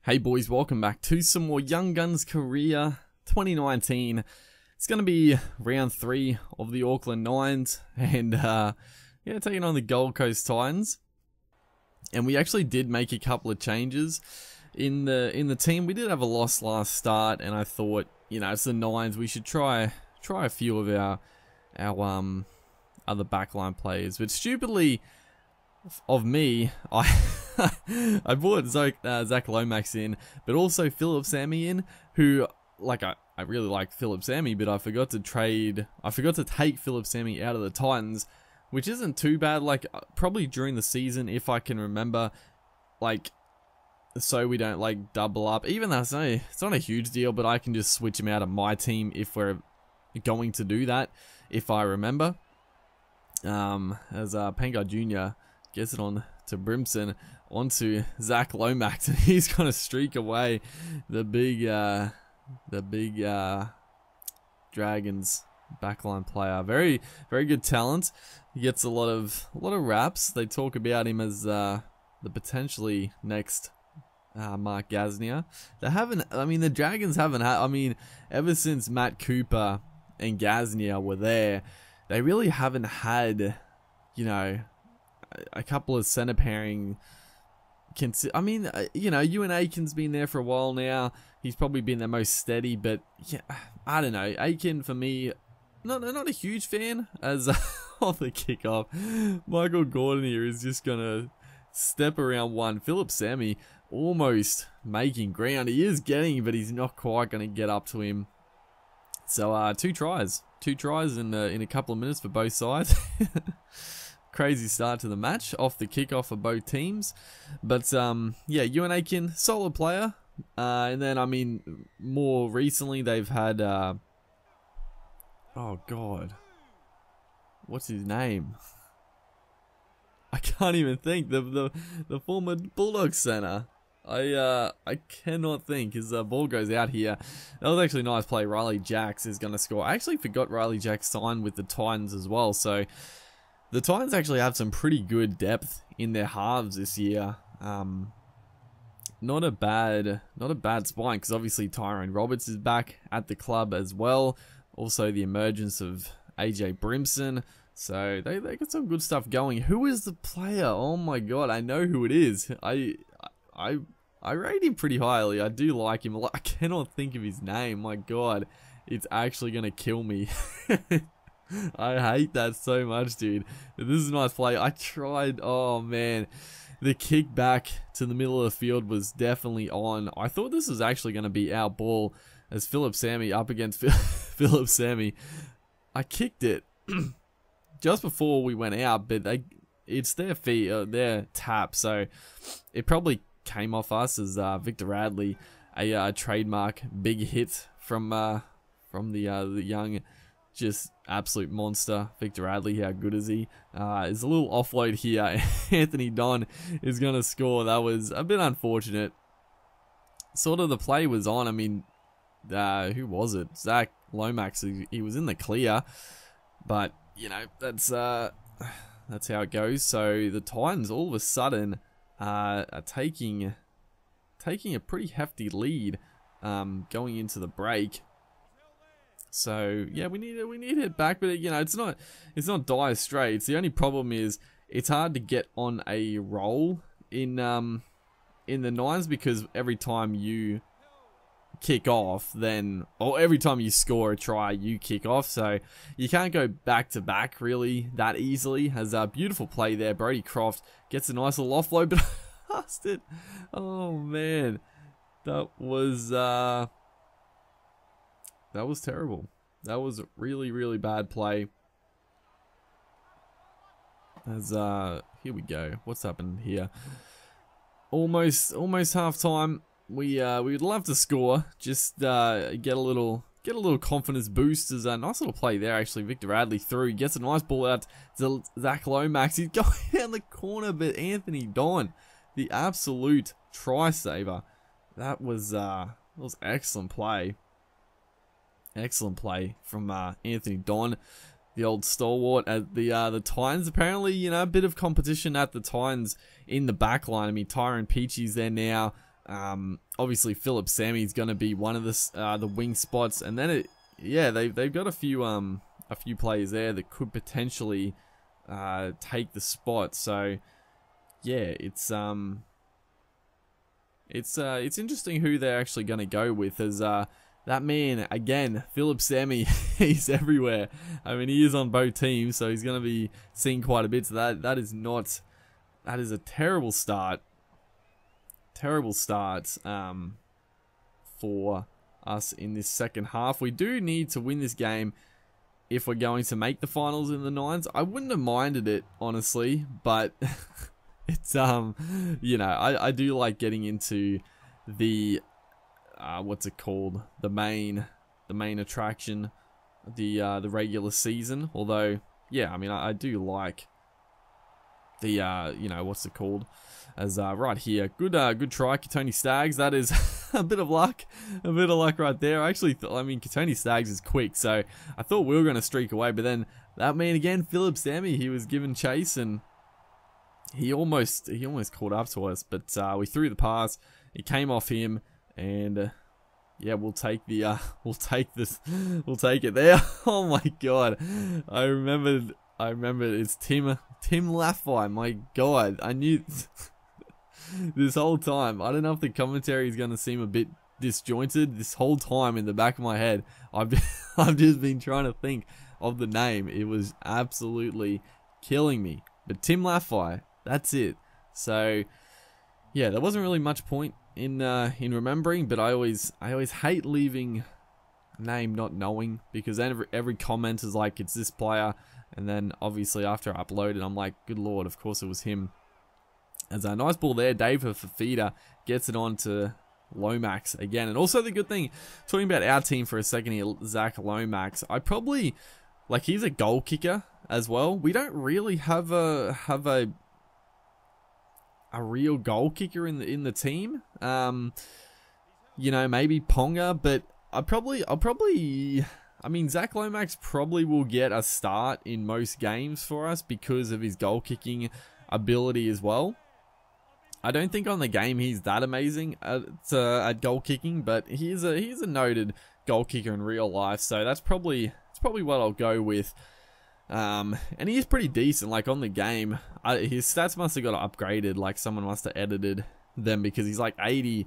Hey boys, welcome back to some more Young Guns Career 2019. It's going to be round 3 of the Auckland Nines and yeah, taking on the Gold Coast Titans. And we actually did make a couple of changes in the team. We did have a loss last start, and I thought, you know, it's the Nines, we should try a few of our other backline players. But stupidly of me, I brought Zach Lomax in, but also Philip Sammy in, who, like, I really like Philip Sammy, but I forgot to take Philip Sammy out of the Titans, which isn't too bad. Like, probably during the season, if I can remember, like, so we don't, like, double up. Even though it's not a huge deal, but I can just switch him out of my team if we're going to do that, if I remember. As Pangar Jr. gets it on to Brimson, onto Zach Lomax, and he's gonna streak away the big Dragons backline player. Very good talent. He gets a lot of raps. They talk about him as the potentially next Mark Gasnier. They haven't. I mean, the Dragons haven't had. I mean, ever since Matt Cooper and Gasnier were there, they really haven't had, you know, a couple of center pairing. I mean, you know, Ewan Aiken's been there for a while now. He's probably been the most steady, but yeah, I don't know. Aiken, for me, not a huge fan. As off the kickoff, Michael Gordon here is just gonna step around one. Philip Sammy almost making ground. He is getting, but he's not quite gonna get up to him. So two tries in a couple of minutes for both sides. Crazy start to the match off the kickoff for both teams. But yeah, Ewan Aiken, solid player. And then, I mean, more recently they've had oh god, what's his name? I can't even think. The former Bulldogs center. I cannot think. His ball goes out here. That was actually a nice play. Riley Jacks is going to score. I actually forgot Riley Jacks signed with the Titans as well. So the Titans actually have some pretty good depth in their halves this year. Not a bad spine, because obviously Tyrone Roberts is back at the club as well. Also the emergence of AJ Brimson. So they got some good stuff going. Who is the player? Oh my god, I know who it is. I rate him pretty highly. I do like him a lot. I cannot think of his name. My god, it's actually gonna kill me. I hate that so much, dude. This is a nice play. I tried. Oh man, the kick back to the middle of the field was definitely on. I thought this was actually going to be our ball, as Philip Sammy up against Philip Sammy. I kicked it just before we went out, but it's their feet, their tap, so it probably came off us as Victor Radley, a trademark big hit from the young, just absolute monster Victor Radley. How good is he? There's a little offload here. Anthony Don is going to score. That was a bit unfortunate. Sort of the play was on. I mean, who was it? Zach Lomax. He was in the clear, but you know, that's how it goes. So the Titans all of a sudden are taking a pretty hefty lead going into the break. So yeah, we need to hit back, but you know, it's not dire straits. The only problem is it's hard to get on a roll in the Nines, because every time you kick off, or every time you score a try, you kick off. So you can't go back to back really that easily. Has a beautiful play there. Brody Croft gets a nice little offload, but past it. Oh man, that was terrible. That was a really bad play. As here we go. What's happened here? Almost half time. We'd love to score. Just get a little confidence boost. As a nice little play there actually. Victor Radley through, gets a nice ball out to Zach Lomax. He's going down the corner, but Anthony Don, the absolute try saver. That was excellent play. Excellent play from Anthony Don, the old stalwart at the Titans. Apparently, you know, a bit of competition at the Titans in the back line. I mean, Tyrone Peachy's there now. Obviously, Philip Sammy's going to be one of the wing spots, and then they've got a few players there that could potentially take the spot. So yeah, it's interesting who they're actually going to go with, as that man again, Philip Sammy, he's everywhere. I mean, he is on both teams, so he's going to be seen quite a bit. So that is a terrible start. Terrible start for us in this second half. We do need to win this game if we're going to make the finals in the nines. I wouldn't have minded it, honestly, but it's you know, I do like getting into the what's it called, the main attraction, the regular season. Although, yeah, I mean, I do like the you know, what's it called, as right here, good try, Tony Staggs. That is a bit of luck right there. I actually I mean, Tony Staggs is quick, so I thought we were going to streak away, but then that man again, Philip Sammy, he was given chase and he almost caught up to us, but we threw the pass. It came off him, and yeah, we'll take it there. Oh my god, I remembered it's Tim Laffey. My god, I knew this whole time. I don't know if the commentary is going to seem a bit disjointed. This whole time in the back of my head, I've just been trying to think of the name. It was absolutely killing me. But Tim Laffey, that's it. So yeah, there wasn't really much point in remembering, but I always hate leaving a name not knowing, because then every comment is like, it's this player, and then obviously after I upload it, I'm like, good lord, of course it was him. As a nice ball there, Dave Fafita gets it on to Lomax again. And also the good thing, talking about our team for a second here, Zach Lomax, I probably, like, he's a goal kicker as well. We don't really have a real goal kicker in the team. You know, maybe Ponga, but I mean, Zach Lomax probably will get a start in most games for us because of his goal kicking ability as well. I don't think on the game he's that amazing at goal kicking, but he's a noted goal kicker in real life, so that's probably what I'll go with. And he is pretty decent, like, on the game. His stats must have got upgraded, like someone must have edited them, because he's like 80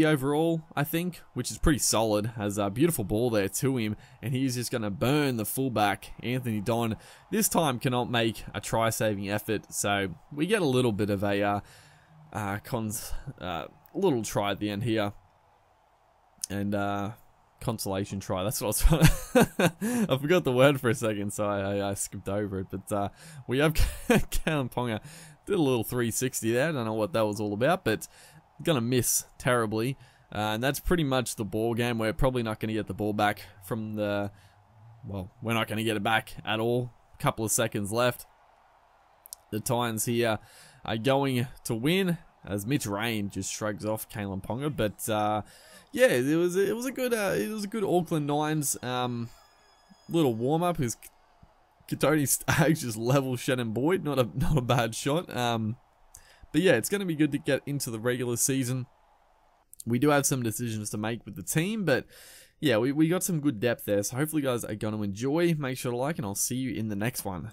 overall, I think, which is pretty solid. Has a beautiful ball there to him, and he's just going to burn the fullback, Anthony Don. This time cannot make a try-saving effort, so we get a little bit of a little try at the end here. And consolation try, that's what I was trying to I forgot the word for a second, so I skipped over it. But we have Callum Ponga did a little 360 there. I don't know what that was all about, but gonna miss terribly. And that's pretty much the ball game. We're probably not gonna get the ball back from the, well, we're not gonna get it back at all. A couple of seconds left. The Titans here are going to win, as Mitch Rain just shrugs off Kalen Ponga. But yeah, it was a good Auckland Nines little warm up. His Tony Staggs just level Shannon Boyd, not a bad shot. But yeah, it's going to be good to get into the regular season. We do have some decisions to make with the team, but yeah, we got some good depth there. So hopefully you guys are going to enjoy. Make sure to like, and I'll see you in the next one.